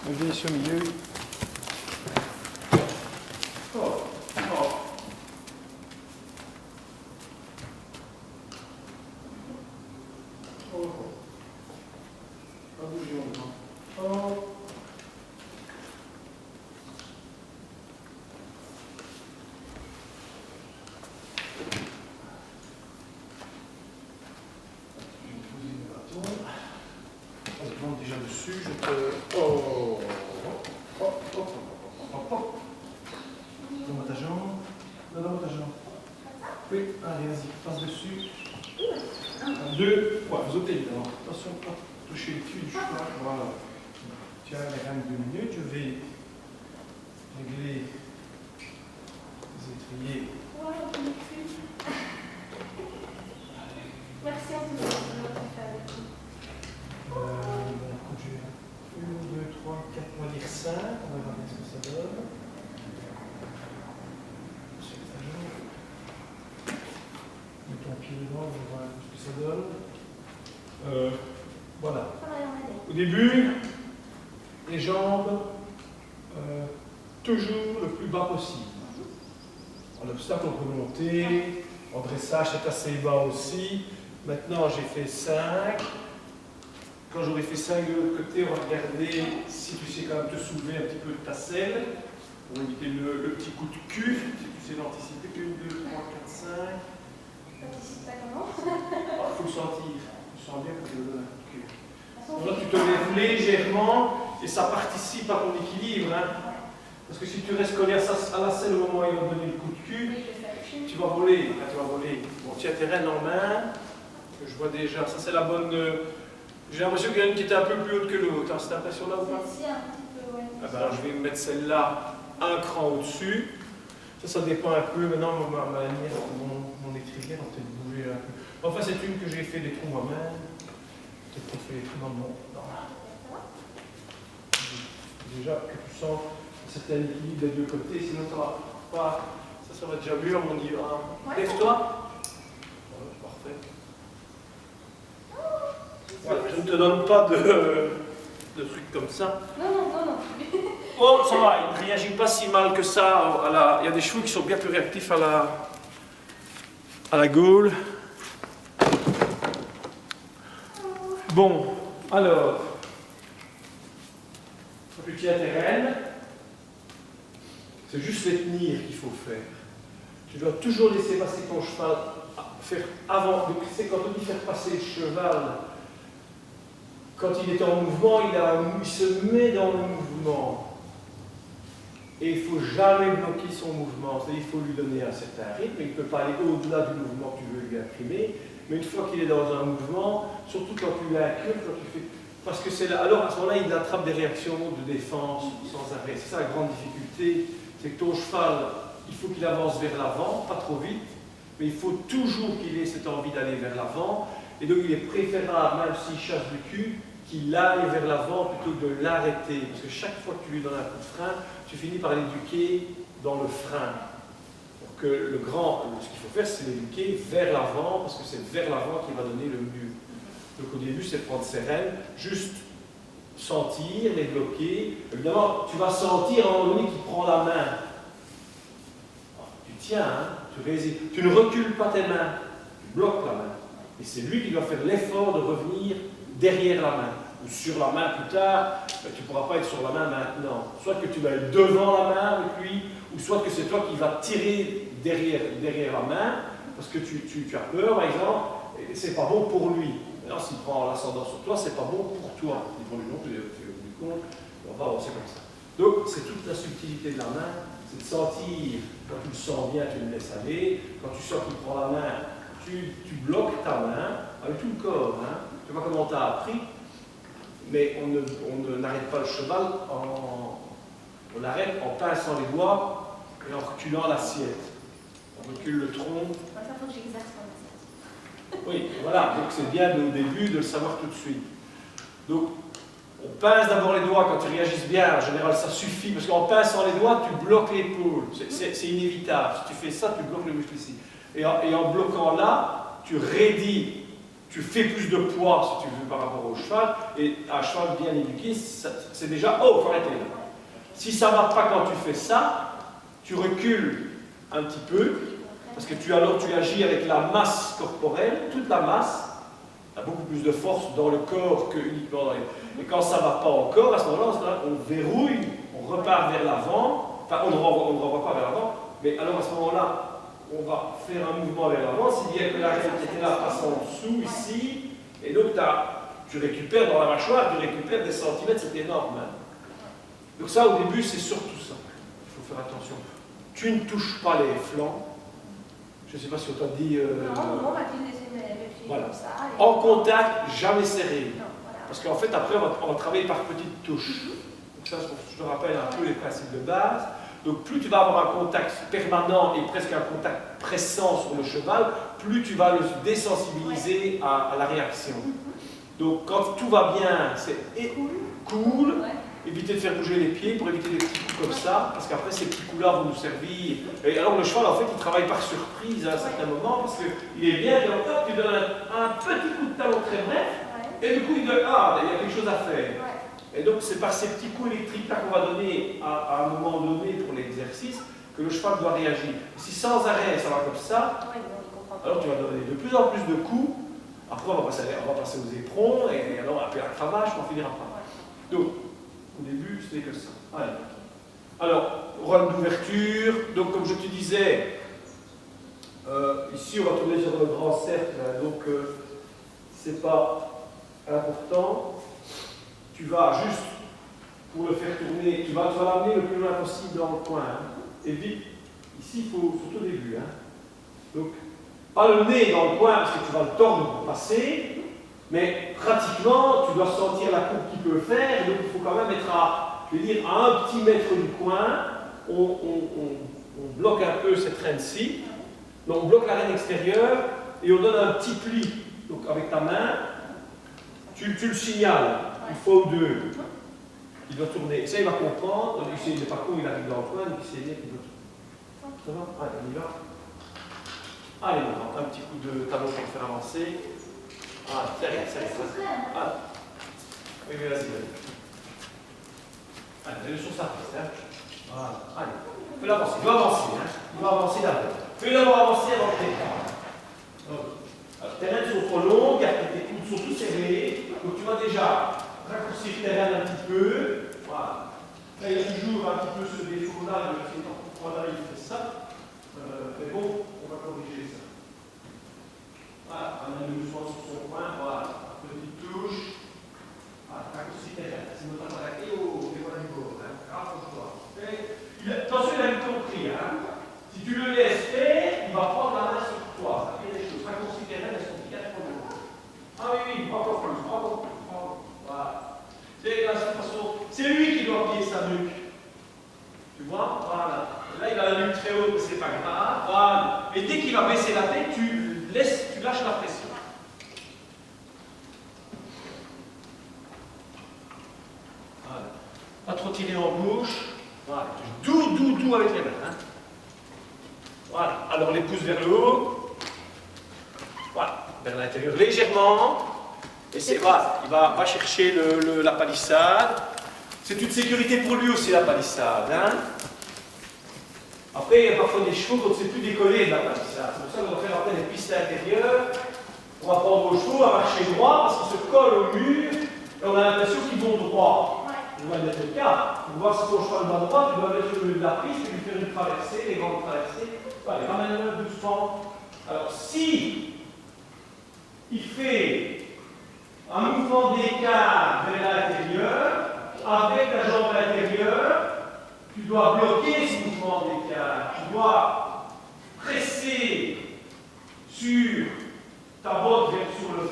On vient ici au milieu. Oh. Oh. Oh. Pas bouger maintenant. Oh. Je monte déjà dessus, je peux... Oh. Oh. Oh. Oh. Oh. Oh. Donne-moi ta jambe. Donne-moi ta jambe. Oui, allez, vas-y, passe dessus. 1, 2, ouais, vous ôtez évidemment. Attention, pas toucher le cul du cheval. Voilà. Tu as les rênes 2 minutes. Je vais régler les étriers. Merci à tous. 1, 2, 3, 4, on va dire 5. On va voir ce que ça donne. Mets ton pied dedans, on va voir ce que ça donne. Voilà. Au début, les jambes, toujours le plus bas possible. En obstacle, on peut monter. En dressage, c'est assez bas aussi. Maintenant, j'ai fait 5. Quand j'aurai fait 5 de l'autre côté, on va regarder si tu sais quand même te soulever un petit peu de ta selle pour éviter le petit coup de cul. Si tu sais l'anticiper. 1, 2, 3, 4, 5. T'anticipes pas comment? Il faut le sentir. Tu sens bien que tu le donnes un coup de cul. Là, tu te lèves légèrement et ça participe à ton équilibre. Hein. Parce que si tu restes collé à la selle au moment où il va te donner le coup de cul, tu vas voler. Ah, tu vas voler. Bon, tu as tes rênes en main. Je vois déjà. Ça, c'est la bonne. J'ai l'impression qu'il y en a une qui était un peu plus haute que l'autre. Hein. Cette impression-là ou pas? Si, un petit peu, ouais. Ah ben, je vais mettre celle-là un cran au-dessus. Ça dépend un peu. Maintenant, ma manière, mon étrier va peut-être bouger un peu. Enfin, c'est une que j'ai fait des trous moi-même. Peut-être qu'on fait les trous dans mon. Déjà que tu sens un certain équilibre des deux côtés, sinon ça va pas. Ça va déjà mieux, on y va. Ouais. Lève-toi. Parfait. Voilà, je ne te donne pas de trucs comme ça. Non. Oh, ça va, il ne réagit pas si mal que ça. Il y a des chevaux qui sont bien plus réactifs à la gaule. Bon, alors, tu tiens tes rênes. C'est juste les tenir qu'il faut faire. Tu dois toujours laisser passer ton cheval, faire avant. Donc, c'est quand on dit faire passer le cheval. Quand il est en mouvement, il se met dans le mouvement. Et il ne faut jamais bloquer son mouvement. C'est-à-dire qu'il faut lui donner un certain rythme. Il ne peut pas aller au-delà du mouvement que tu veux lui imprimer. Mais une fois qu'il est dans un mouvement, surtout quand tu l'inculques, quand tu fais... Parce que c'est là... Alors à ce moment-là, il attrape des réactions de défense sans arrêt. C'est ça la grande difficulté. C'est que ton cheval, il faut qu'il avance vers l'avant, pas trop vite. Mais il faut toujours qu'il ait cette envie d'aller vers l'avant. Et donc il est préférable, même s'il chasse du cul, qu'il aille vers l'avant plutôt que de l'arrêter. Parce que chaque fois que tu lui donnes un coup de frein, tu finis par l'éduquer dans le frein. Donc ce qu'il faut faire, c'est l'éduquer vers l'avant, parce que c'est vers l'avant qu'il va donner le mieux. Donc au début, c'est prendre ses rênes, juste sentir, les bloquer. Évidemment, tu vas sentir à un moment donné qu'il prend la main. Tu tiens, hein, tu ne recules pas tes mains, tu bloques la main. Et c'est lui qui doit faire l'effort de revenir derrière la main, ou sur la main plus tard. Tu ne pourras pas être sur la main maintenant. Soit que tu vas être devant la main avec lui, ou soit que c'est toi qui vas tirer derrière la main, parce que tu as peur, par exemple, et c'est pas bon pour lui. Alors s'il prend l'ascendant sur toi, c'est pas bon pour toi. Ni pour lui non plus, tu es du compte, on va avancer comme ça. Donc c'est toute la subtilité de la main, c'est de sentir, quand tu le sens bien, tu le laisses aller, quand tu sens qu'il prend la main, tu bloques ta main avec tout le corps. Hein. Tu vois comment on t'a appris, mais on n'arrête pas le cheval, on l'arrête en pinçant les doigts et en reculant l'assiette. On recule le tronc. Ça, faut que j'exerce mon assiette. Oui, voilà, donc c'est bien au début de le savoir tout de suite. Donc, on pince d'abord les doigts quand ils réagissent bien, en général ça suffit, parce qu'en pinçant les doigts, tu bloques l'épaule, c'est inévitable. Si tu fais ça, tu bloques le muscle ici. Et en bloquant là, tu raidis tu fais plus de poids, si tu veux, par rapport au cheval, et un cheval bien éduqué, c'est déjà, oh, il faut arrêter là. Si ça ne va pas quand tu fais ça, tu recules un petit peu, parce que tu agis avec la masse corporelle, toute la masse, tu as beaucoup plus de force dans le corps que uniquement dans les... Et quand ça ne va pas encore, à ce moment-là, on verrouille, on repart vers l'avant, enfin on ne renvoie pas vers l'avant, mais alors à ce moment-là, on va faire un mouvement vers l'avant, si bien que l'arête était là, passe en dessous, ici, et donc tu récupères dans la mâchoire, tu récupères des centimètres, c'est énorme. Hein. Donc ça, au début, c'est surtout ça. Il faut faire attention. Tu ne touches pas les flancs. Je ne sais pas si on t'a dit... non, on m'a dit de laisser mes pieds voilà. comme ça. En contact, jamais serré. Non, voilà. Parce qu'en fait, après, on va travailler par petites touches. Donc ça, je te rappelle un peu les principes de base. Donc plus tu vas avoir un contact permanent et presque un contact pressant sur le cheval, plus tu vas le désensibiliser à la réaction. Donc quand tout va bien, c'est cool. Éviter de faire bouger les pieds pour éviter des petits coups comme ça, parce qu'après ces petits coups-là vont nous servir. Et alors le cheval, en fait, il travaille par surprise à un certain moment, parce qu'il est bien, donc hop, tu donnes un petit coup de talon très bref, et du coup il dit, ah, il y a quelque chose à faire. Et donc c'est par ces petits coups électriques-là qu'on va donner à un moment donné pour l'exercice que le cheval doit réagir. Si sans arrêt ça va comme ça, alors tu vas donner de plus en plus de coups, après on va passer aux éperons, et alors après la cravache, on finira pas. Donc, au début, ce n'est que ça. Allez. Alors, run d'ouverture. Donc, comme je te disais, ici, on va tourner sur le grand cercle. Hein, donc, c'est pas important. Tu vas juste, pour le faire tourner, tu vas l'amener le plus loin possible dans le coin. Hein, et vite. Ici, il faut, surtout au début. Hein. Donc, pas le nez dans le coin, parce que tu vas le tordre pour passer. Mais pratiquement, tu dois sentir la coupe qu'il peut faire, donc il faut quand même être à, je vais dire, à un petit mètre du coin. On bloque un peu cette reine-ci, donc on bloque la reine extérieure et on donne un petit pli. Donc avec ta main, tu le signales une fois ou deux. Il doit tourner. Et ça, il va comprendre. Il n'est pas con, il arrive dans le coin, donc il sait bien qu'il doit tourner. Ça va? Allez, on y va. Allez, maintenant, un petit coup de talon pour le faire avancer. Ah, c'est rien. Ah. Oui, vas-y, vas-y. Allez, sur sa piste, hein. Voilà. Allez, fais-le avancer. Il doit avancer, hein. Il doit avancer d'abord. Fais-le d'abord avancer avant que tu alors, tes rênes sont trop longues, tes coudes sont tous serrés. Donc, tu vas déjà raccourcir tes rênes un petit peu. Voilà. Là, il y a toujours un petit peu ce défaut-là, il fait ça. Mais bon, on va corriger ça. Voilà, on a le mouvement sur son coin, voilà, petite touche. Voilà, raccourci tes rênes. Si vous n'entendez pas, fais pas du beau, hein. Rapproche-toi. Attention, il a bien compris, hein. Si tu le laisses faire, il va prendre la main sur toi. Ça fait des choses. Raccourci tes rênes, elles sont bien trop longues. Ah oui, encore plus. Voilà. C'est de cette façon, c'est lui qui doit plier sa nuque. Tu vois? Voilà. Là, il a la nuque très haute, mais c'est pas grave. Voilà. Et dès qu'il va baisser la tête, tu lâches la pression. Voilà. Pas trop tirer en bouche. Voilà. Doux avec les mains. Hein. Voilà. Alors les pouces vers le haut. Voilà. Vers l'intérieur légèrement. Et c'est voilà. Il va chercher la palissade. C'est une sécurité pour lui aussi, la palissade. Hein. Après, il y a parfois des chevaux qu'on ne sait plus décoller de la palissade. C'est pour ça qu'on va faire après des pistes intérieures. On va prendre aux chevaux à marcher droit parce qu'ils se collent au mur et on a l'impression qu'ils vont droit. On va mettre le cas. Pour voir si ton cheval va droit, tu dois mettre le milieu de la piste et lui faire une traversée, les grandes traversées. Allez, ramène-le doucement. Alors, si il fait un mouvement d'écart vers l'intérieur, avec la jambe intérieure, tu dois bloquer ce mouvement d'écart. Tu dois presser sur ta botte sur le